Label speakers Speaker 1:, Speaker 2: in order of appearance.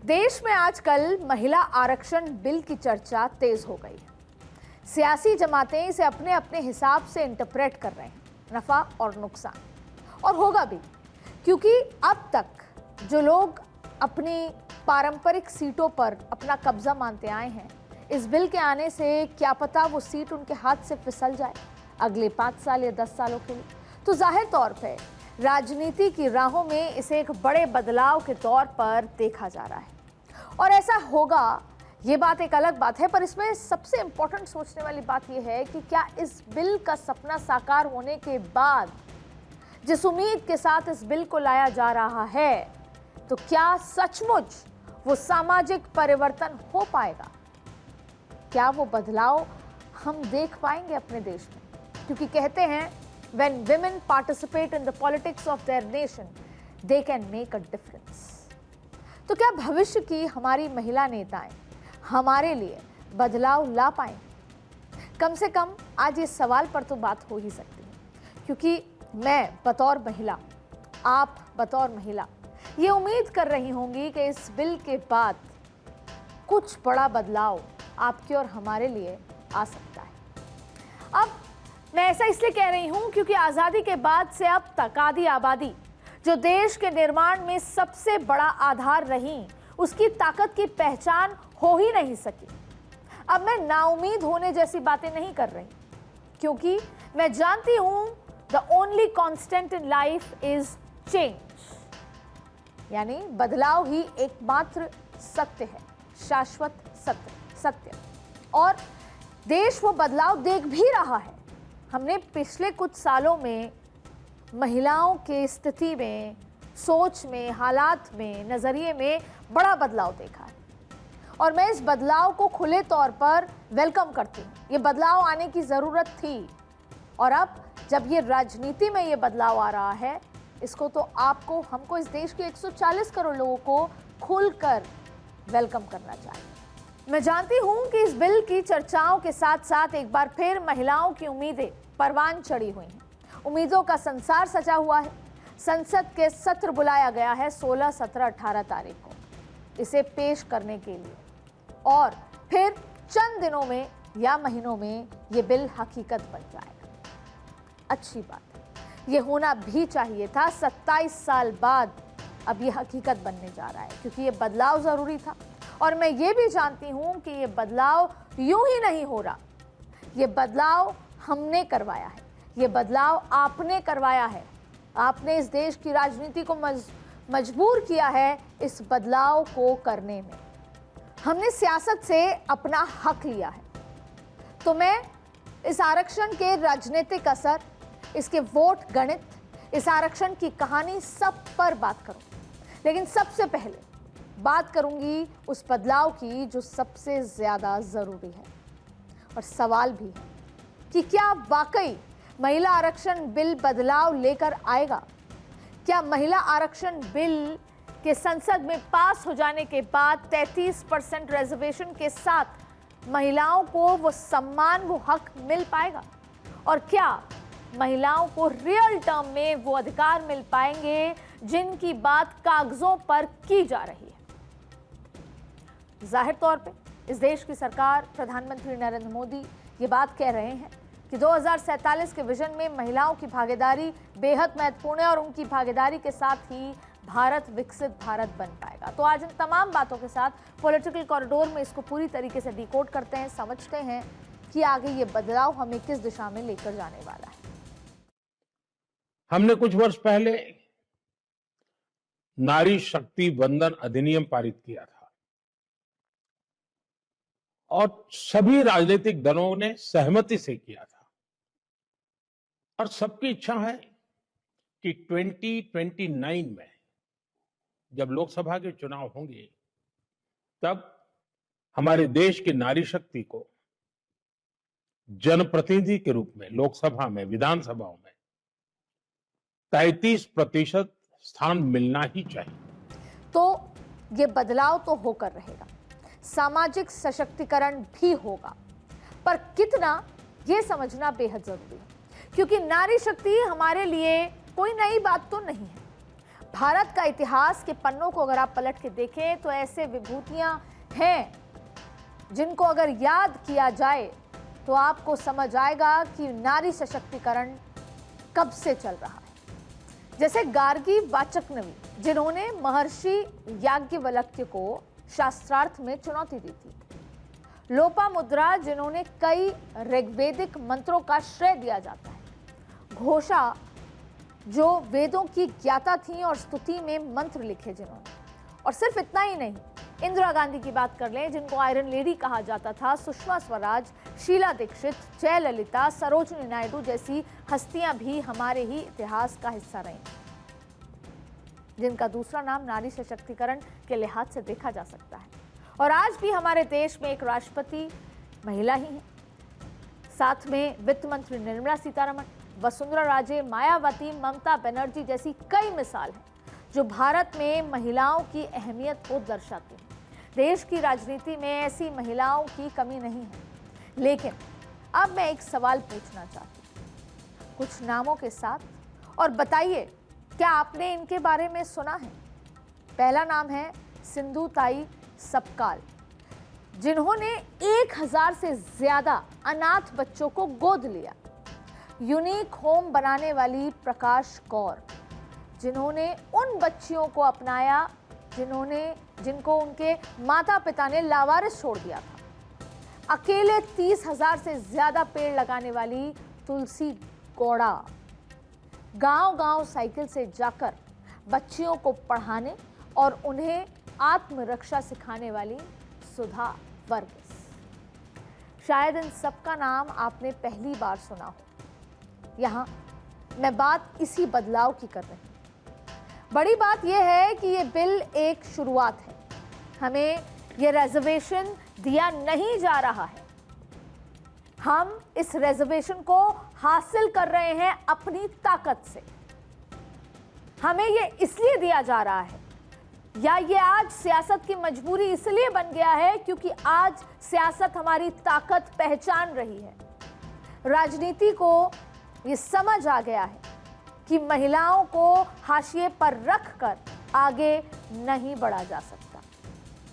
Speaker 1: देश में आजकल महिला आरक्षण बिल की चर्चा तेज हो गई है। सियासी जमातें इसे अपने अपने हिसाब से इंटरप्रेट कर रहे हैं, नफा और नुकसान, और होगा भी, क्योंकि अब तक जो लोग अपनी पारंपरिक सीटों पर अपना कब्जा मानते आए हैं, इस बिल के आने से क्या पता वो सीट उनके हाथ से फिसल जाए अगले 5 साल या 10 सालों के लिए। तो जाहिर तौर पे राजनीति की राहों में इसे एक बड़े बदलाव के तौर पर देखा जा रहा है, और ऐसा होगा ये बात एक अलग बात है। पर इसमें सबसे इंपॉर्टेंट सोचने वाली बात यह है कि क्या इस बिल का सपना साकार होने के बाद जिस उम्मीद के साथ इस बिल को लाया जा रहा है, तो क्या सचमुच वो सामाजिक परिवर्तन हो पाएगा? क्या वो बदलाव हम देख पाएंगे अपने देश में? क्योंकि कहते हैं when women participate in the politics of their nation, they can make a difference. तो क्या भविष्य की हमारी महिला नेताएं हमारे लिए बदलाव ला पाएंगे? कम से कम आज इस सवाल पर तो बात हो ही सकती है, क्योंकि मैं बतौर महिला, आप बतौर महिला ये उम्मीद कर रही होंगी कि इस बिल के बाद कुछ बड़ा बदलाव आपके और हमारे लिए आ सकता है। अब मैं ऐसा इसलिए कह रही हूं क्योंकि आज़ादी के बाद से अब तक आधी आबादी जो देश के निर्माण में सबसे बड़ा आधार रही, उसकी ताकत की पहचान हो ही नहीं सकी। अब मैं नाउम्मीद होने जैसी बातें नहीं कर रही, क्योंकि मैं जानती हूं the only constant in life is change, यानी बदलाव ही एकमात्र सत्य है, शाश्वत सत्य। और देश वो बदलाव देख भी रहा है। हमने पिछले कुछ सालों में महिलाओं की स्थिति में, सोच में, हालात में, नज़रिए में बड़ा बदलाव देखा है, और मैं इस बदलाव को खुले तौर पर वेलकम करती हूँ। ये बदलाव आने की ज़रूरत थी, और अब जब ये राजनीति में ये बदलाव आ रहा है, इसको तो आपको, हमको, इस देश के 140 करोड़ लोगों को खुलकर वेलकम करना चाहिए। मैं जानती हूं कि इस बिल की चर्चाओं के साथ साथ एक बार फिर महिलाओं की उम्मीदें परवान चढ़ी हुई हैं। उम्मीदों का संसार सजा हुआ है। संसद के सत्र बुलाया गया है 16, 17, 18 तारीख को इसे पेश करने के लिए, और फिर चंद दिनों में या महीनों में ये बिल हकीकत बन जाएगा। अच्छी बात है, ये होना भी चाहिए था। 27 साल बाद अब ये हकीकत बनने जा रहा है, क्योंकि ये बदलाव ज़रूरी था। और मैं ये भी जानती हूं कि ये बदलाव यूं ही नहीं हो रहा, ये बदलाव हमने करवाया है, ये बदलाव आपने करवाया है। आपने इस देश की राजनीति को मजबूर किया है इस बदलाव को करने में। हमने सियासत से अपना हक लिया है। तो मैं इस आरक्षण के राजनीतिक असर, इसके वोट गणित, इस आरक्षण की कहानी, सब पर बात करूं। लेकिन सबसे पहले बात करूंगी उस बदलाव की जो सबसे ज्यादा जरूरी है, और सवाल भी है कि क्या वाकई महिला आरक्षण बिल बदलाव लेकर आएगा? क्या महिला आरक्षण बिल के संसद में पास हो जाने के बाद 33% रिजर्वेशन के साथ महिलाओं को वो सम्मान, वो हक मिल पाएगा? और क्या महिलाओं को रियल टर्म में वो अधिकार मिल पाएंगे जिनकी बात कागजों पर की जा रही है? जाहिर तौर पे इस देश की सरकार, प्रधानमंत्री नरेंद्र मोदी ये बात कह रहे हैं कि 2047 के विजन में महिलाओं की भागीदारी बेहद महत्वपूर्ण है, और उनकी भागीदारी के साथ ही भारत विकसित भारत बन पाएगा। तो आज इन तमाम बातों के साथ पॉलिटिकल कॉरिडोर में इसको पूरी तरीके से डिकोड करते हैं, समझते हैं कि आगे ये बदलाव हमें किस दिशा में लेकर जाने वाला है।
Speaker 2: हमने कुछ वर्ष पहले नारी शक्ति वंदन अधिनियम पारित किया था, और सभी राजनीतिक दलों ने सहमति से किया था, और सबकी इच्छा है कि 2029 में जब लोकसभा के चुनाव होंगे, तब हमारे देश की नारी शक्ति को जनप्रतिनिधि के रूप में लोकसभा में, विधानसभाओं में 33% स्थान मिलना ही चाहिए।
Speaker 1: तो ये बदलाव तो होकर रहेगा, सामाजिक सशक्तिकरण भी होगा, पर कितना, ये समझना बेहद जरूरी है, क्योंकि नारी शक्ति हमारे लिए कोई नई बात तो नहीं है। भारत का इतिहास के पन्नों को अगर आप पलट के देखें तो ऐसे विभूतियां हैं जिनको अगर याद किया जाए तो आपको समझ आएगा कि नारी सशक्तिकरण कब से चल रहा है। जैसे गार्गी वाचकनवी, जिन्होंने महर्षि याज्ञवल्क्य को शास्त्रार्थ में चुनौती दी थी। लोपामुद्रा, जिन्होंने कई ऋग्वेदिक मंत्रों का श्रेय दिया जाता है। घोषा, जो वेदों की ज्ञाता थी और स्तुति में मंत्र लिखे जिन्होंने। और सिर्फ इतना ही नहीं, इंदिरा गांधी की बात कर लें, जिनको आयरन लेडी कहा जाता था। सुषमा स्वराज, शीला दीक्षित, जयललिता, सरोजिनी नायडू जैसी हस्तियां भी हमारे ही इतिहास का हिस्सा रही, जिनका दूसरा नाम नारी सशक्तिकरण के लिहाज से देखा जा सकता है। और आज भी हमारे देश में एक राष्ट्रपति महिला ही है, साथ में वित्त मंत्री निर्मला सीतारमण, वसुंधरा राजे, मायावती, ममता बनर्जी जैसी कई मिसाल हैं जो भारत में महिलाओं की अहमियत को दर्शाती हैं। देश की राजनीति में ऐसी महिलाओं की कमी नहीं है। लेकिन अब मैं एक सवाल पूछना चाहती हूँ कुछ नामों के साथ, और बताइए क्या आपने इनके बारे में सुना है। पहला नाम है सिंधु ताई सपकाल, जिन्होंने 1000 से ज्यादा अनाथ बच्चों को गोद लिया। यूनिक होम बनाने वाली प्रकाश कौर, जिन्होंने उन बच्चियों को अपनाया जिनको उनके माता पिता ने लावारिस छोड़ दिया था। अकेले 30,000 से ज्यादा पेड़ लगाने वाली तुलसी गौड़ा, गांव-गांव साइकिल से जाकर बच्चियों को पढ़ाने और उन्हें आत्मरक्षा सिखाने वाली सुधा वर्गीस। शायद इन सबका नाम आपने पहली बार सुना हो। यहाँ मैं बात इसी बदलाव की कर रही हूँ। बड़ी बात यह है कि ये बिल एक शुरुआत है। हमें ये रिजर्वेशन दिया नहीं जा रहा है। हम इस रिजर्वेशन को हासिल कर रहे हैं अपनी ताकत से। हमें ये इसलिए दिया जा रहा है, या ये आज सियासत की मजबूरी इसलिए बन गया है क्योंकि आज सियासत हमारी ताकत पहचान रही है। राजनीति को ये समझ आ गया है कि महिलाओं को हाशिए पर रखकर आगे नहीं बढ़ा जा सकता।